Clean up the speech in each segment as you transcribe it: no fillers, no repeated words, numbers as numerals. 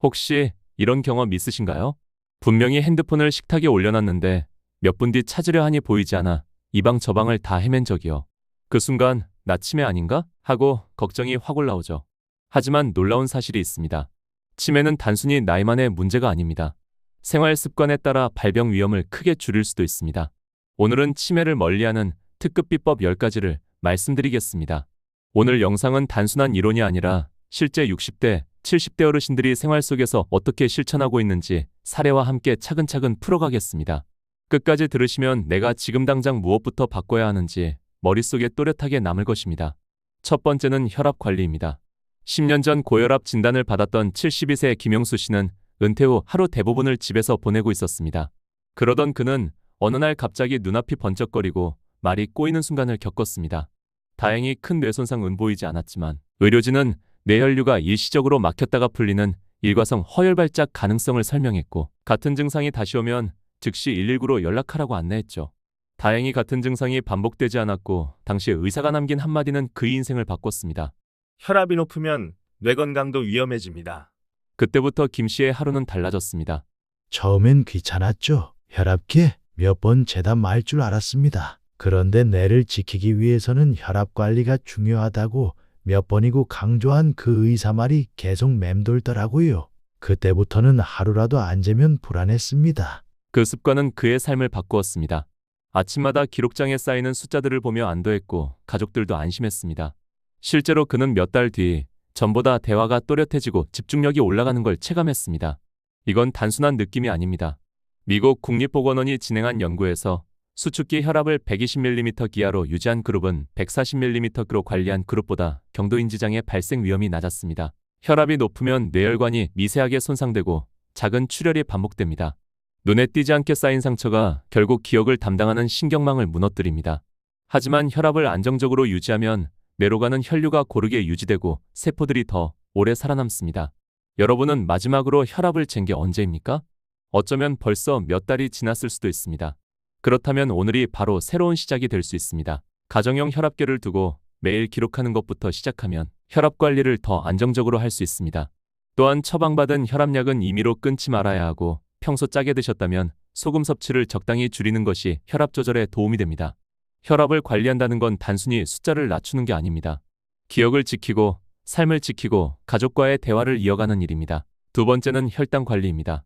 혹시 이런 경험 있으신가요? 분명히 핸드폰을 식탁에 올려놨는데 몇 분 뒤 찾으려 하니 보이지 않아 이 방 저 방을 다 헤맨 적이요. 그 순간 나 치매 아닌가? 하고 걱정이 확 올라오죠. 하지만 놀라운 사실이 있습니다. 치매는 단순히 나이만의 문제가 아닙니다. 생활 습관에 따라 발병 위험을 크게 줄일 수도 있습니다. 오늘은 치매를 멀리하는 특급 비법 10가지를 말씀드리겠습니다. 오늘 영상은 단순한 이론이 아니라 실제 60대, 70대 어르신들이 생활 속에서 어떻게 실천하고 있는지 사례와 함께 차근차근 풀어가겠습니다. 끝까지 들으시면 내가 지금 당장 무엇부터 바꿔야 하는지 머릿속에 또렷하게 남을 것입니다. 첫 번째는 혈압 관리입니다. 10년 전 고혈압 진단을 받았던 72세 김영수 씨는 은퇴 후 하루 대부분을 집에서 보내고 있었습니다. 그러던 그는 어느 날 갑자기 눈앞이 번쩍거리고 말이 꼬이는 순간을 겪었습니다. 다행히 큰 뇌 손상은 보이지 않았지만 의료진은 뇌혈류가 일시적으로 막혔다가 풀리는 일과성 허혈발작 가능성을 설명했고, 같은 증상이 다시 오면 즉시 119로 연락하라고 안내했죠. 다행히 같은 증상이 반복되지 않았고 당시 의사가 남긴 한마디는 그의 인생을 바꿨습니다. 혈압이 높으면 뇌 건강도 위험해집니다. 그때부터 김 씨의 하루는 달라졌습니다. 처음엔 귀찮았죠. 혈압계 몇 번 재다 말 줄 알았습니다. 그런데 뇌를 지키기 위해서는 혈압 관리가 중요하다고 몇 번이고 강조한 그 의사 말이 계속 맴돌더라고요. 그때부터는 하루라도 안 재면 불안했습니다. 그 습관은 그의 삶을 바꾸었습니다. 아침마다 기록장에 쌓이는 숫자들을 보며 안도했고 가족들도 안심했습니다. 실제로 그는 몇 달 뒤 전보다 대화가 또렷해지고 집중력이 올라가는 걸 체감했습니다. 이건 단순한 느낌이 아닙니다. 미국 국립보건원이 진행한 연구에서 수축기 혈압을 120mm 기하로 유지한 그룹은 140mm로 관리한 그룹보다 경도인 지장의 발생 위험이 낮았습니다. 혈압이 높으면 뇌혈관이 미세하게 손상되고 작은 출혈이 반복됩니다. 눈에 띄지 않게 쌓인 상처가 결국 기억을 담당하는 신경망을 무너뜨립니다. 하지만 혈압을 안정적으로 유지하면 뇌로 가는 혈류가 고르게 유지되고 세포들이 더 오래 살아남습니다. 여러분은 마지막으로 혈압을 잰 게 언제입니까? 어쩌면 벌써 몇 달이 지났을 수도 있습니다. 그렇다면 오늘이 바로 새로운 시작이 될 수 있습니다. 가정용 혈압계를 두고 매일 기록하는 것부터 시작하면 혈압 관리를 더 안정적으로 할 수 있습니다. 또한 처방받은 혈압약은 임의로 끊지 말아야 하고, 평소 짜게 드셨다면 소금 섭취를 적당히 줄이는 것이 혈압 조절에 도움이 됩니다. 혈압을 관리한다는 건 단순히 숫자를 낮추는 게 아닙니다. 기억을 지키고 삶을 지키고 가족과의 대화를 이어가는 일입니다. 두 번째는 혈당 관리입니다.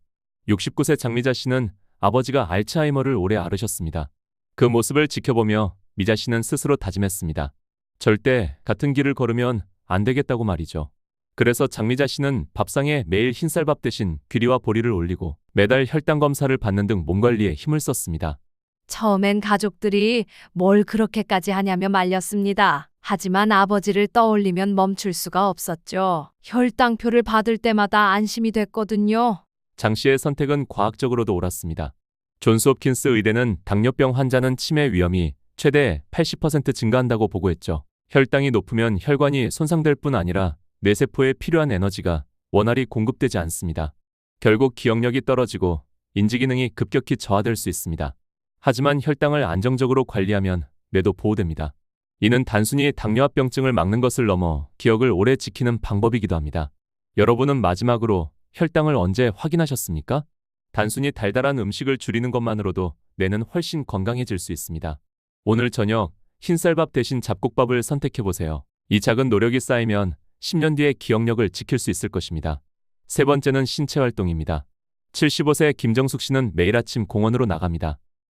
69세 장미자 씨는 아버지가 알츠하이머를 오래 앓으셨습니다. 그 모습을 지켜보며 미자 씨는 스스로 다짐했습니다. 절대 같은 길을 걸으면 안 되겠다고 말이죠. 그래서 장미자 씨는 밥상에 매일 흰쌀밥 대신 귀리와 보리를 올리고 매달 혈당 검사를 받는 등 몸 관리에 힘을 썼습니다. 처음엔 가족들이 뭘 그렇게까지 하냐며 말렸습니다. 하지만 아버지를 떠올리면 멈출 수가 없었죠. 혈당표를 받을 때마다 안심이 됐거든요. 장 씨의 선택은 과학적으로도 옳았습니다. 존스 홉킨스 의대는 당뇨병 환자는 치매 위험이 최대 80% 증가한다고 보고했죠. 혈당이 높으면 혈관이 손상될 뿐 아니라 뇌세포에 필요한 에너지가 원활히 공급되지 않습니다. 결국 기억력이 떨어지고 인지기능이 급격히 저하될 수 있습니다. 하지만 혈당을 안정적으로 관리하면 뇌도 보호됩니다. 이는 단순히 당뇨합병증을 막는 것을 넘어 기억을 오래 지키는 방법이기도 합니다. 여러분은 마지막으로 혈당을 언제 확인하셨습니까? 단순히 달달한 음식을 줄이는 것만으로도 뇌는 훨씬 건강해질 수 있습니다. 오늘 저녁 흰쌀밥 대신 잡곡밥을 선택해보세요. 이 작은 노력이 쌓이면 10년 뒤에 기억력을 지킬 수 있을 것입니다. 세 번째는 신체 활동입니다. 75세 김정숙 씨는 매일 아침 공원으로 나갑니다.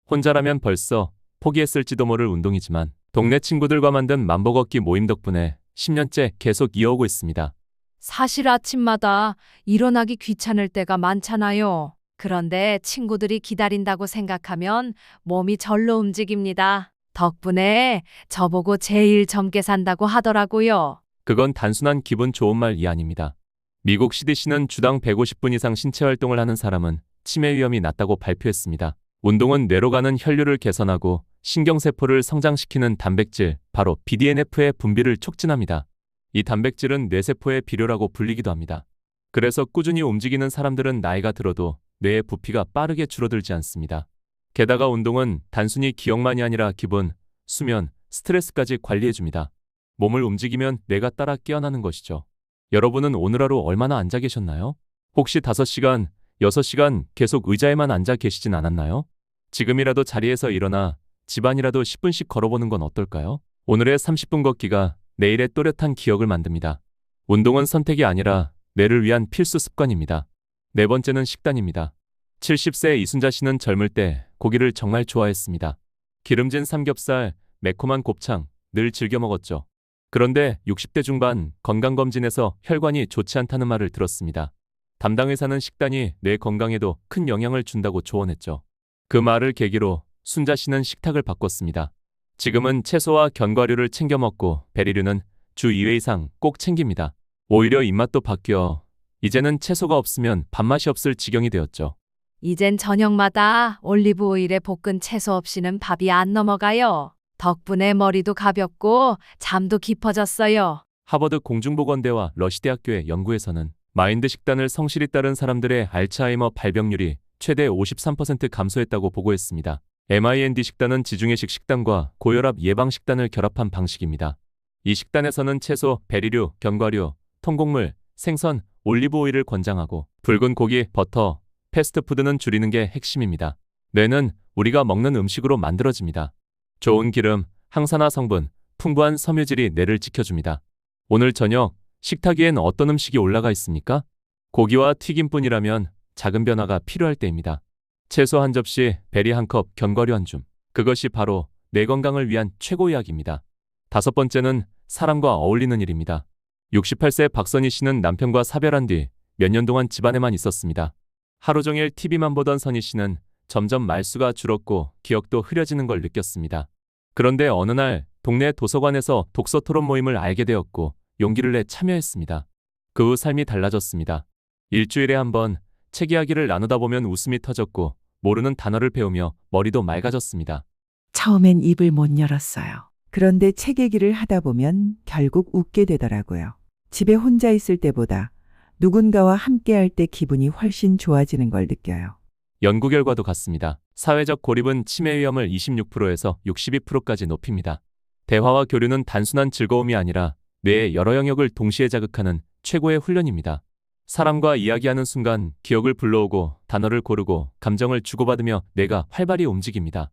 혼자라면 벌써 포기했을지도 모를 운동이지만 동네 친구들과 만든 만보 걷기 모임 덕분에 10년째 계속 이어오고 있습니다. 사실 아침마다 일어나기 귀찮을 때가 많잖아요. 그런데 친구들이 기다린다고 생각하면 몸이 절로 움직입니다. 덕분에 저보고 제일 젊게 산다고 하더라고요. 그건 단순한 기분 좋은 말이 아닙니다. 미국 CDC는 주당 150분 이상 신체 활동을 하는 사람은 치매 위험이 낮다고 발표했습니다. 운동은 뇌로 가는 혈류를 개선하고 신경세포를 성장시키는 단백질, 바로 BDNF의 분비를 촉진합니다. 이 단백질은 뇌세포의 비료라고 불리기도 합니다. 그래서 꾸준히 움직이는 사람들은 나이가 들어도 뇌의 부피가 빠르게 줄어들지 않습니다. 게다가 운동은 단순히 기억만이 아니라 기분, 수면, 스트레스까지 관리해줍니다. 몸을 움직이면 뇌가 따라 깨어나는 것이죠. 여러분은 오늘 하루 얼마나 앉아 계셨나요? 혹시 5시간, 6시간 계속 의자에만 앉아 계시진 않았나요? 지금이라도 자리에서 일어나 집안이라도 10분씩 걸어보는 건 어떨까요? 오늘의 30분 걷기가 내일의 또렷한 기억을 만듭니다. 운동은 선택이 아니라 뇌를 위한 필수 습관입니다. 네 번째는 식단입니다. 70세 이순자 씨는 젊을 때 고기를 정말 좋아했습니다. 기름진 삼겹살, 매콤한 곱창 늘 즐겨 먹었죠. 그런데 60대 중반 건강검진에서 혈관이 좋지 않다는 말을 들었습니다. 담당 의사는 식단이 뇌 건강에도 큰 영향을 준다고 조언했죠. 그 말을 계기로 순자 씨는 식탁을 바꿨습니다. 지금은 채소와 견과류를 챙겨 먹고 베리류는 주 2회 이상 꼭 챙깁니다. 오히려 입맛도 바뀌어 이제는 채소가 없으면 밥맛이 없을 지경이 되었죠. 이젠 저녁마다 올리브 오일에 볶은 채소 없이는 밥이 안 넘어가요. 덕분에 머리도 가볍고 잠도 깊어졌어요. 하버드 공중보건대와 러시대학교의 연구에서는 마인드 식단을 성실히 따른 사람들의 알츠하이머 발병률이 최대 53% 감소했다고 보고했습니다. MIND 식단은 지중해식 식단과 고혈압 예방 식단을 결합한 방식입니다. 이 식단에서는 채소, 베리류, 견과류, 통곡물, 생선, 올리브 오일을 권장하고 붉은 고기, 버터, 패스트푸드는 줄이는 게 핵심입니다. 뇌는 우리가 먹는 음식으로 만들어집니다. 좋은 기름, 항산화 성분, 풍부한 섬유질이 뇌를 지켜줍니다. 오늘 저녁 식탁 위엔 어떤 음식이 올라가 있습니까? 고기와 튀김뿐이라면 작은 변화가 필요할 때입니다. 채소 한 접시, 베리 한 컵, 견과류 한 줌. 그것이 바로 뇌 건강을 위한 최고 약입니다. 5번째는 사람과 어울리는 일입니다. 68세 박선희 씨는 남편과 사별한 뒤 몇 년 동안 집안에만 있었습니다. 하루 종일 TV만 보던 선희 씨는 점점 말수가 줄었고 기억도 흐려지는 걸 느꼈습니다. 그런데 어느 날 동네 도서관에서 독서 토론 모임을 알게 되었고 용기를 내 참여했습니다. 그 후 삶이 달라졌습니다. 일주일에 한 번 책 이야기를 나누다 보면 웃음이 터졌고 모르는 단어를 배우며 머리도 맑아졌습니다. 처음엔 입을 못 열었어요. 그런데 책 얘기를 하다 보면 결국 웃게 되더라고요. 집에 혼자 있을 때보다 누군가와 함께 할 때 기분이 훨씬 좋아지는 걸 느껴요. 연구 결과도 같습니다. 사회적 고립은 치매 위험을 26%에서 62%까지 높입니다. 대화와 교류는 단순한 즐거움이 아니라 뇌의 여러 영역을 동시에 자극하는 최고의 훈련입니다. 사람과 이야기하는 순간 기억을 불러오고 단어를 고르고 감정을 주고받으며 뇌가 활발히 움직입니다.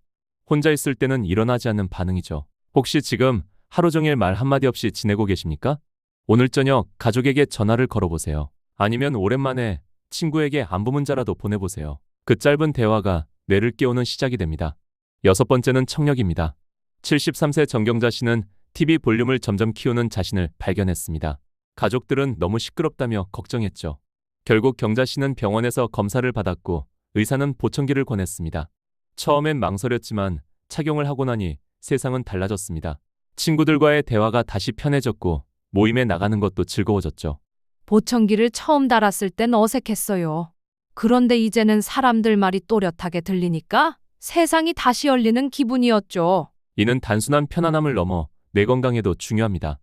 혼자 있을 때는 일어나지 않는 반응이죠. 혹시 지금 하루 종일 말 한마디 없이 지내고 계십니까? 오늘 저녁 가족에게 전화를 걸어보세요. 아니면 오랜만에 친구에게 안부 문자라도 보내보세요. 그 짧은 대화가 뇌를 깨우는 시작이 됩니다. 6번째는 청력입니다. 73세 정경자 씨는 TV 볼륨을 점점 키우는 자신을 발견했습니다. 가족들은 너무 시끄럽다며 걱정했죠. 결국 경자 씨는 병원에서 검사를 받았고 의사는 보청기를 권했습니다. 처음엔 망설였지만 착용을 하고 나니 세상은 달라졌습니다. 친구들과의 대화가 다시 편해졌고 모임에 나가는 것도 즐거워졌죠. 보청기를 처음 달았을 땐 어색했어요. 그런데 이제는 사람들 말이 또렷하게 들리니까 세상이 다시 열리는 기분이었죠. 이는 단순한 편안함을 넘어 뇌 건강에도 중요합니다.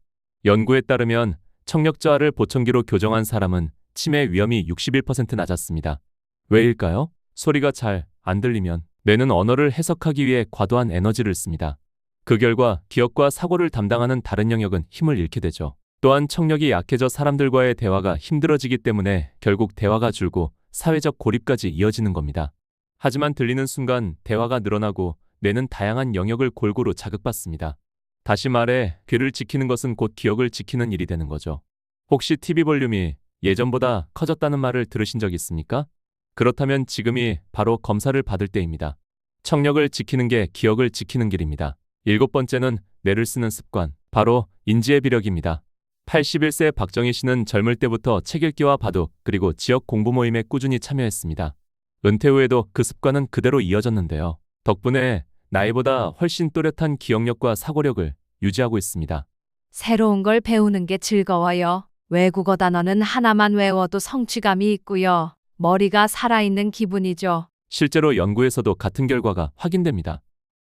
연구에 따르면 청력 저하를 보청기로 교정한 사람은 치매 위험이 61% 낮았습니다. 왜일까요? 소리가 잘 안 들리면 뇌는 언어를 해석하기 위해 과도한 에너지를 씁니다. 그 결과 기억과 사고를 담당하는 다른 영역은 힘을 잃게 되죠. 또한 청력이 약해져 사람들과의 대화가 힘들어지기 때문에 결국 대화가 줄고 사회적 고립까지 이어지는 겁니다. 하지만 들리는 순간 대화가 늘어나고 뇌는 다양한 영역을 골고루 자극받습니다. 다시 말해 귀를 지키는 것은 곧 기억을 지키는 일이 되는 거죠. 혹시 TV 볼륨이 예전보다 커졌다는 말을 들으신 적 있습니까? 그렇다면 지금이 바로 검사를 받을 때입니다. 청력을 지키는 게 기억을 지키는 길입니다. 7번째는 뇌를 쓰는 습관, 바로 인지의 비력입니다. 81세 박정희 씨는 젊을 때부터 책 읽기와 바둑 그리고 지역 공부 모임에 꾸준히 참여했습니다. 은퇴 후에도 그 습관은 그대로 이어졌는데요. 덕분에 나이보다 훨씬 또렷한 기억력과 사고력을 유지하고 있습니다. 새로운 걸 배우는 게 즐거워요. 외국어 단어는 하나만 외워도 성취감이 있고요. 머리가 살아있는 기분이죠. 실제로 연구에서도 같은 결과가 확인됩니다.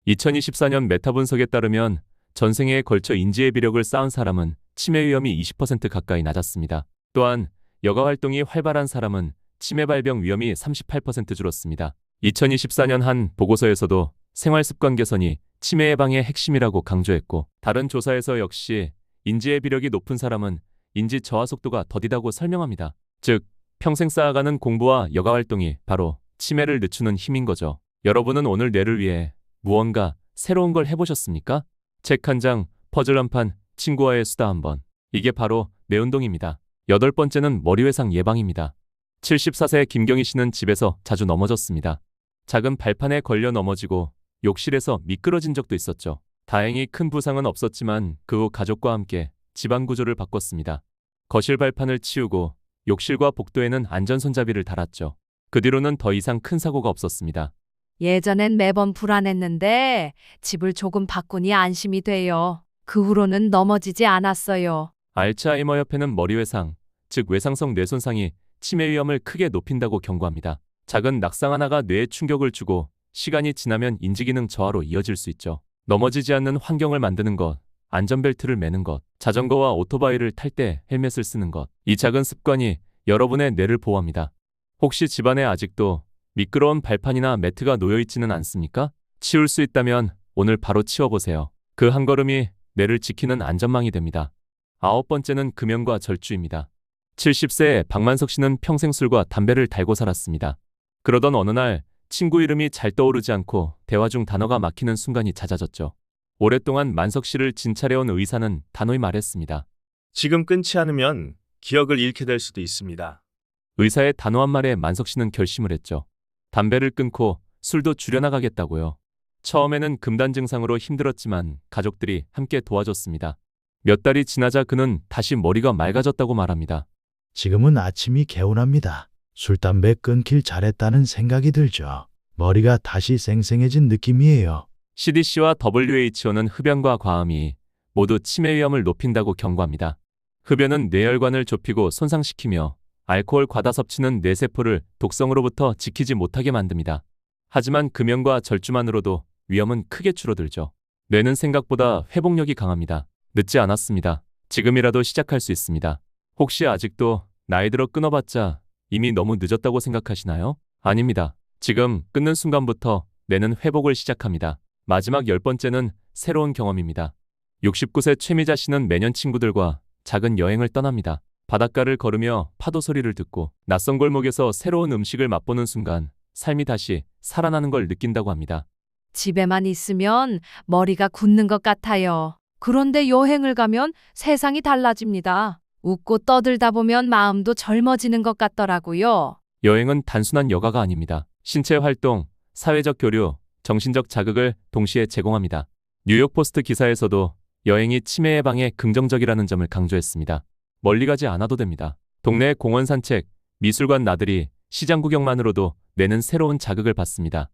2024년 메타 분석에 따르면 전생에 걸쳐 인지의 비력을 쌓은 사람은 치매 위험이 20% 가까이 낮았습니다. 또한 여가 활동이 활발한 사람은 치매 발병 위험이 38% 줄었습니다. 2024년 한 보고서에서도 생활 습관 개선이 치매 예방의 핵심이라고 강조했고 다른 조사에서 역시 인지의 비력이 높은 사람은 인지 저하 속도가 더디다고 설명합니다. 즉, 평생 쌓아가는 공부와 여가 활동이 바로 치매를 늦추는 힘인 거죠. 여러분은 오늘 뇌를 위해 무언가 새로운 걸 해보셨습니까? 책 한 장, 퍼즐 한 판, 친구와의 수다 한 번. 이게 바로 뇌운동입니다. 여덟 번째는 머리외상 예방입니다. 74세 김경희 씨는 집에서 자주 넘어졌습니다. 작은 발판에 걸려 넘어지고 욕실에서 미끄러진 적도 있었죠. 다행히 큰 부상은 없었지만 그 후 가족과 함께 집안 구조를 바꿨습니다. 거실 발판을 치우고 욕실과 복도에는 안전손잡이를 달았죠. 그 뒤로는 더 이상 큰 사고가 없었습니다. 예전엔 매번 불안했는데 집을 조금 바꾸니 안심이 돼요. 그 후로는 넘어지지 않았어요. 알츠하이머협회는 머리외상, 즉 외상성 뇌손상이 치매 위험을 크게 높인다고 경고합니다. 작은 낙상 하나가 뇌에 충격을 주고 시간이 지나면 인지기능 저하로 이어질 수 있죠. 넘어지지 않는 환경을 만드는 것, 안전벨트를 매는 것, 자전거와 오토바이를 탈 때 헬멧을 쓰는 것. 이 작은 습관이 여러분의 뇌를 보호합니다. 혹시 집안에 아직도 미끄러운 발판이나 매트가 놓여 있지는 않습니까? 치울 수 있다면 오늘 바로 치워보세요. 그 한 걸음이 뇌를 지키는 안전망이 됩니다. 9번째는 금연과 절주입니다. 70세의 박만석 씨는 평생 술과 담배를 달고 살았습니다. 그러던 어느 날 친구 이름이 잘 떠오르지 않고 대화 중 단어가 막히는 순간이 잦아졌죠. 오랫동안 만석 씨를 진찰해온 의사는 단호히 말했습니다. 지금 끊지 않으면 기억을 잃게 될 수도 있습니다. 의사의 단호한 말에 만석 씨는 결심을 했죠. 담배를 끊고 술도 줄여나가겠다고요. 처음에는 금단 증상으로 힘들었지만 가족들이 함께 도와줬습니다. 몇 달이 지나자 그는 다시 머리가 맑아졌다고 말합니다. 지금은 아침이 개운합니다. 술, 담배 끊길 잘했다는 생각이 들죠. 머리가 다시 생생해진 느낌이에요. CDC와 WHO는 흡연과 과음이 모두 치매 위험을 높인다고 경고합니다. 흡연은 뇌혈관을 좁히고 손상시키며 알코올 과다 섭취는 뇌세포를 독성으로부터 지키지 못하게 만듭니다. 하지만 금연과 절주만으로도 위험은 크게 줄어들죠. 뇌는 생각보다 회복력이 강합니다. 늦지 않았습니다. 지금이라도 시작할 수 있습니다. 혹시 아직도 나이 들어 끊어봤자 이미 너무 늦었다고 생각하시나요? 아닙니다. 지금 끊는 순간부터 뇌는 회복을 시작합니다. 마지막 10번째는 새로운 경험입니다. 69세 최미자 씨는 매년 친구들과 작은 여행을 떠납니다. 바닷가를 걸으며 파도 소리를 듣고 낯선 골목에서 새로운 음식을 맛보는 순간 삶이 다시 살아나는 걸 느낀다고 합니다. 집에만 있으면 머리가 굳는 것 같아요. 그런데 여행을 가면 세상이 달라집니다. 웃고 떠들다 보면 마음도 젊어지는 것 같더라고요. 여행은 단순한 여가가 아닙니다. 신체 활동, 사회적 교류, 정신적 자극을 동시에 제공합니다. 뉴욕 포스트 기사에서도 여행이 치매 예방에 긍정적이라는 점을 강조했습니다. 멀리 가지 않아도 됩니다. 동네 공원 산책, 미술관 나들이, 시장 구경만으로도 뇌는 새로운 자극을 받습니다.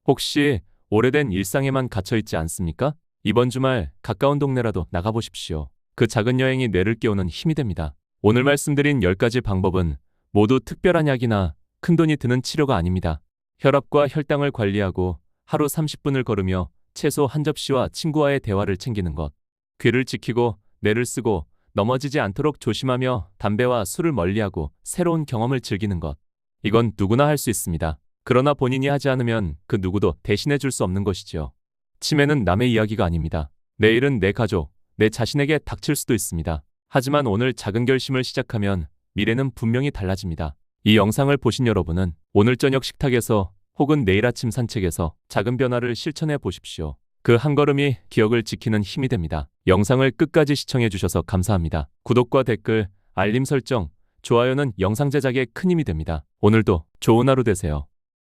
혹시 오래된 일상에만 갇혀있지 않습니까? 이번 주말 가까운 동네라도 나가보십시오. 그 작은 여행이 뇌를 깨우는 힘이 됩니다. 오늘 말씀드린 10가지 방법은 모두 특별한 약이나 큰돈이 드는 치료가 아닙니다. 혈압과 혈당을 관리하고 하루 30분을 걸으며 채소 한 접시와 친구와의 대화를 챙기는 것. 귀를 지키고 뇌를 쓰고 넘어지지 않도록 조심하며 담배와 술을 멀리하고 새로운 경험을 즐기는 것. 이건 누구나 할 수 있습니다. 그러나 본인이 하지 않으면 그 누구도 대신해 줄 수 없는 것이지요. 치매는 남의 이야기가 아닙니다. 내일은 내 가족, 내 자신에게 닥칠 수도 있습니다. 하지만 오늘 작은 결심을 시작하면 미래는 분명히 달라집니다. 이 영상을 보신 여러분은 오늘 저녁 식탁에서 혹은 내일 아침 산책에서 작은 변화를 실천해 보십시오. 그 한 걸음이 기억을 지키는 힘이 됩니다. 영상을 끝까지 시청해 주셔서 감사합니다. 구독과 댓글, 알림 설정, 좋아요는 영상 제작에 큰 힘이 됩니다. 오늘도 좋은 하루 되세요.